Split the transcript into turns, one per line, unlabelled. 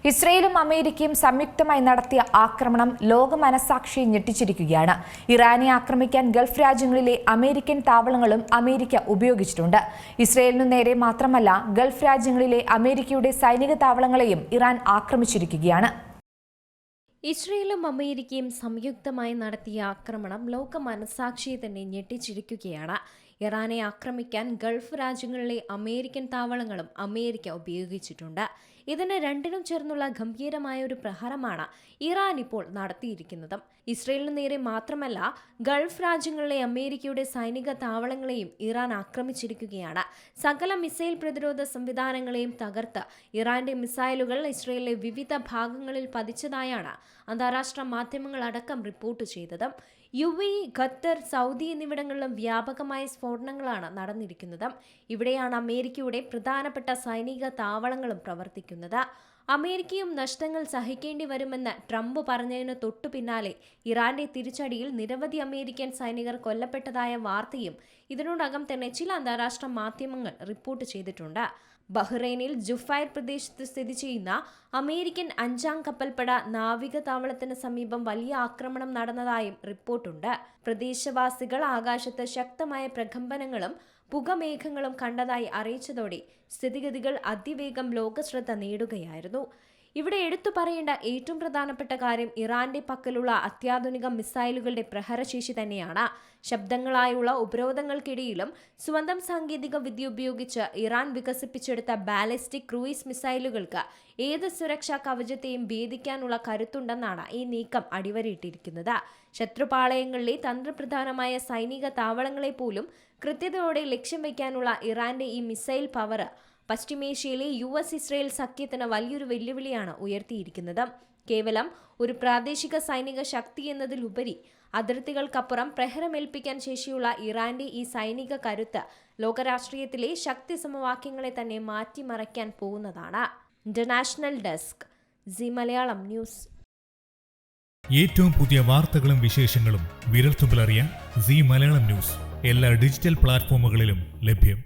ഇസ്രയേലും അമേരിക്കയും സംയുക്തമായി നടത്തിയ ആക്രമണം ലോക മനസാക്ഷിയെ ഞെട്ടിച്ചിരിക്കുകയാണ്. ഇറാനെ ആക്രമിക്കാൻ ഗൾഫ് രാജ്യങ്ങളിലെ അമേരിക്കൻ താവളങ്ങളും അമേരിക്ക ഉപയോഗിച്ചിട്ടുണ്ട്. ഇസ്രയേലിനു നേരെ മാത്രമല്ല, ഗൾഫ് രാജ്യങ്ങളിലെ അമേരിക്കയുടെ സൈനിക താവളങ്ങളെയും ഇറാൻ ആക്രമിച്ചിരിക്കുകയാണ്.
ഇസ്രയേലും അമേരിക്കയും സംയുക്തമായി നടത്തിയ ആക്രമണം ലോക മനസാക്ഷിയെ തന്നെ ഞെട്ടിച്ചിരിക്കുകയാണ്. ഇറാനെ ആക്രമിക്കാൻ ഗൾഫ് രാജ്യങ്ങളിലെ അമേരിക്കൻ താവളങ്ങളും അമേരിക്ക ഉപയോഗിച്ചിട്ടുണ്ട്. ഇതിന് രണ്ടിനും ചേർന്നുള്ള ഗംഭീരമായ ഒരു പ്രഹരമാണ് ഇറാൻ ഇപ്പോൾ നടത്തിയിരിക്കുന്നത്. ഇസ്രയേലിന് നേരെ മാത്രമല്ല, ഗൾഫ് രാജ്യങ്ങളിലെ അമേരിക്കയുടെ സൈനിക താവളങ്ങളെയും ഇറാൻ ആക്രമിച്ചിരിക്കുകയാണ്. സകല മിസൈൽ പ്രതിരോധ സംവിധാനങ്ങളെയും തകർത്ത് ഇറാന്റെ മിസൈലുകൾ ഇസ്രയേലിലെ വിവിധ ഭാഗങ്ങളിൽ പതിച്ചതായാണ് അന്താരാഷ്ട്ര മാധ്യമങ്ങളടക്കം റിപ്പോർട്ട് ചെയ്തത്. UAE, ഖത്തർ, സൗദി എന്നിവിടങ്ങളിലും വ്യാപകമായ സ്ഫോടനങ്ങളാണ് നടന്നിരിക്കുന്നത്. ഇവിടെയാണ് അമേരിക്കയുടെ പ്രധാനപ്പെട്ട സൈനിക താവളങ്ങളും പ്രവർത്തിക്കുന്നത്. അമേരിക്കയും നഷ്ടങ്ങൾ സഹിക്കേണ്ടി വരുമെന്ന് ട്രംപ് പറഞ്ഞതിന് തൊട്ടു പിന്നാലെ ഇറാന്റെ തിരിച്ചടിയിൽ നിരവധി അമേരിക്കൻ സൈനികർ കൊല്ലപ്പെട്ടതായ വാർത്തയും ഇതിനോടകം തന്നെ ചില അന്താരാഷ്ട്ര മാധ്യമങ്ങൾ റിപ്പോർട്ട് ചെയ്തിട്ടുണ്ട്. ബഹ്റൈനിൽ ജുഫൈർ പ്രദേശത്ത് സ്ഥിതി ചെയ്യുന്ന അമേരിക്കൻ 5ാം കപ്പൽപ്പട നാവിക താവളത്തിന് സമീപം വലിയ ആക്രമണം നടന്നതായും റിപ്പോർട്ടുണ്ട്. പ്രദേശവാസികൾ ആകാശത്ത് ശക്തമായ പ്രകമ്പനങ്ങളും പുകമേഘങ്ങളും കണ്ടതായി അറിയിച്ചതോടെ സ്ഥിതിഗതികൾ അതിവേഗം ലോകശ്രദ്ധ നേടുകയായിരുന്നു. ഇവിടെ എടുത്തു പറയേണ്ട ഏറ്റവും പ്രധാനപ്പെട്ട കാര്യം ഇറാന്റെ പക്കലുള്ള അത്യാധുനിക മിസൈലുകളുടെ പ്രഹരശേഷി തന്നെയാണ്. ശബ്ദങ്ങളായുള്ള ഉപരോധങ്ങൾക്കിടയിലും സ്വന്തം സാങ്കേതിക വിദ്യ ഉപയോഗിച്ച് ഇറാൻ വികസിപ്പിച്ചെടുത്ത ബാലിസ്റ്റിക് ക്രൂയിസ് മിസൈലുകൾക്ക് ഏത് സുരക്ഷാ കവചത്തെയും ഭേദിക്കാനുള്ള കരുത്തുണ്ടെന്നാണ് ഈ നീക്കം അടിവരയിട്ടിരിക്കുന്നത്. ശത്രുപാളയങ്ങളിലെ തന്ത്രപ്രധാനമായ സൈനിക താവളങ്ങളെ പോലും കൃത്യതയോടെ ലക്ഷ്യം വയ്ക്കാനുള്ള ഇറാന്റെ ഈ മിസൈൽ പവർ പശ്ചിമേഷ്യയിലെ US-ഇസ്രയേൽ സഖ്യത്തിന് വലിയൊരു വെല്ലുവിളിയാണ് ഉയർത്തിയിരിക്കുന്നത്. കേവലം ഒരു പ്രാദേശിക സൈനിക ശക്തി എന്നതിലുപരി അതിർത്തികൾക്കപ്പുറം പ്രഹരമേൽപ്പിക്കാൻ ശേഷിയുള്ള ഇറാന്റെ ഈ സൈനിക കരുത്ത് ലോകരാഷ്ട്രീയത്തിലെ ശക്തി സമവാക്യങ്ങളെ തന്നെ മാറ്റിമറിക്കാൻ പോകുന്നതാണ്. International desk, Zee Malayalam news.
ഏറ്റവും പുതിയ വാർത്തകളും വിശേഷങ്ങളും വിരൽത്തുമ്പിലറിയാൻ സീ മലയാളം ന്യൂസ് എല്ലാ ഡിജിറ്റൽ പ്ലാറ്റ്ഫോമുകളിലും ലഭ്യം.